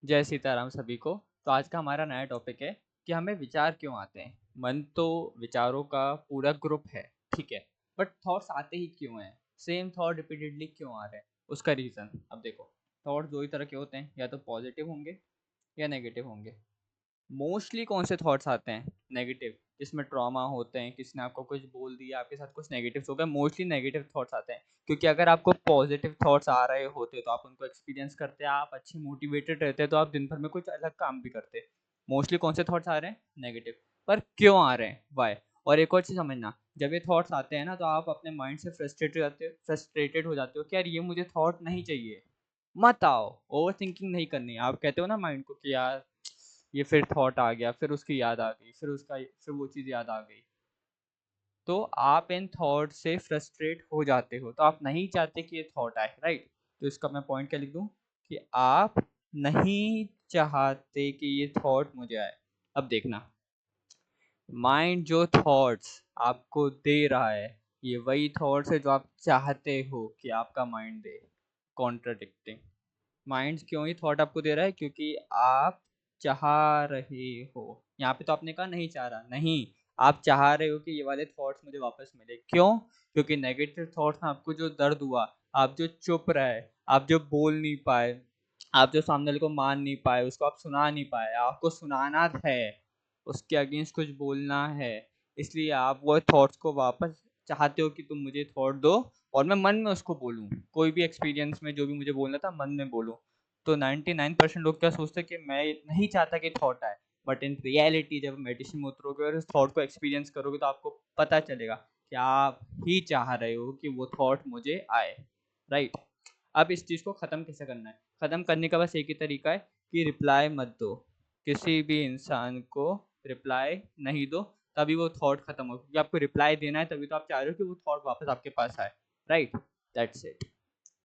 जय सीताराम सभी को। तो आज का हमारा नया टॉपिक है कि हमें विचार क्यों आते हैं। मन तो विचारों का पूरा ग्रुप है, ठीक है, बट थॉट्स आते ही क्यों हैं? सेम थॉट रिपीटेडली क्यों आ रहे हैं? उसका रीज़न अब देखो। थॉट्स दो ही तरह के होते हैं, या तो पॉजिटिव होंगे या नेगेटिव होंगे। मोस्टली कौन से थॉट्स आते हैं? नेगेटिव, जिसमें ट्रॉमा होते हैं, किसी ने आपको कुछ बोल दिया, आपके साथ कुछ नेगेटिव हो गया, मोस्टली नेगेटिव थॉट्स आते हैं। क्योंकि अगर आपको पॉजिटिव थॉट्स आ रहे होते तो आप उनको एक्सपीरियंस करते, आप अच्छे मोटिवेटेड रहते, तो आप दिन भर में कुछ अलग काम भी करते। मोस्टली कौन से थॉट्स आ रहे हैं? नेगेटिव। पर क्यों आ रहे हैं? वाई? और एक और चीज़ समझना, जब ये थॉट्स आते हैं ना, तो आप अपने माइंड से फ्रस्ट्रेटेड हो जाते हो कि यार ये मुझे थॉट नहीं चाहिए। मत आओ। ओवर थिंकिंग नहीं करनी। आप कहते हो ना माइंड को कि यार ये फिर थॉट आ गया, फिर उसकी याद आ गई, फिर वो चीज़ याद आ गई। तो आप इन थॉट से फ्रस्ट्रेट हो जाते हो, तो आप नहीं चाहते कि ये थॉट आए, राइट? तो इसका मैं पॉइंट क्या लिख दूं कि आप नहीं चाहते कि ये थॉट मुझे आए। अब देखना, माइंड जो थॉट्स आपको दे रहा है, ये वही थॉट्स है जो आप चाहते हो कि आपका माइंड दे। कॉन्ट्राडिक्टिंग। माइंड क्यों ही थॉट आपको दे रहा है? क्योंकि आप चाह रहे हो। यहाँ पे तो आपने कहा नहीं चाह रहा, नहीं, आप चाह रहे हो कि ये वाले थॉट्स मुझे वापस मिले। क्यों? क्योंकि नेगेटिव थॉट्स में आपको जो दर्द हुआ, आप जो चुप रहे, आप जो बोल नहीं पाए, आप जो सामने वाले को मान नहीं पाए, उसको आप सुना नहीं पाए, आपको सुनाना है, उसके अगेंस्ट कुछ बोलना है, इसलिए आप वो थॉट्स को वापस चाहते हो कि तुम मुझे थॉट दो और मैं मन में उसको बोलूँ। कोई भी एक्सपीरियंस में जो भी मुझे बोलना था मन में बोलूँ। तो 99% लोग क्या सोचते हैं कि मैं नहीं चाहता कि थॉट आए, बट इन रियलिटी जब मेडिटेशन में उतरोगे और इस थॉट को एक्सपीरियंस करोगे तो आपको पता चलेगा कि आप ही चाह रहे हो कि वो थॉट मुझे आए, राइट? अब इस चीज़ को ख़त्म कैसे करना है? ख़त्म करने का बस एक ही तरीका है कि रिप्लाई मत दो। किसी भी इंसान को रिप्लाई नहीं दो, तभी वो थॉट ख़त्म हो। क्योंकि आपको रिप्लाई देना है, तभी तो आप चाह रहे हो कि वो थॉट वापस आपके पास आए, राइट? That's it.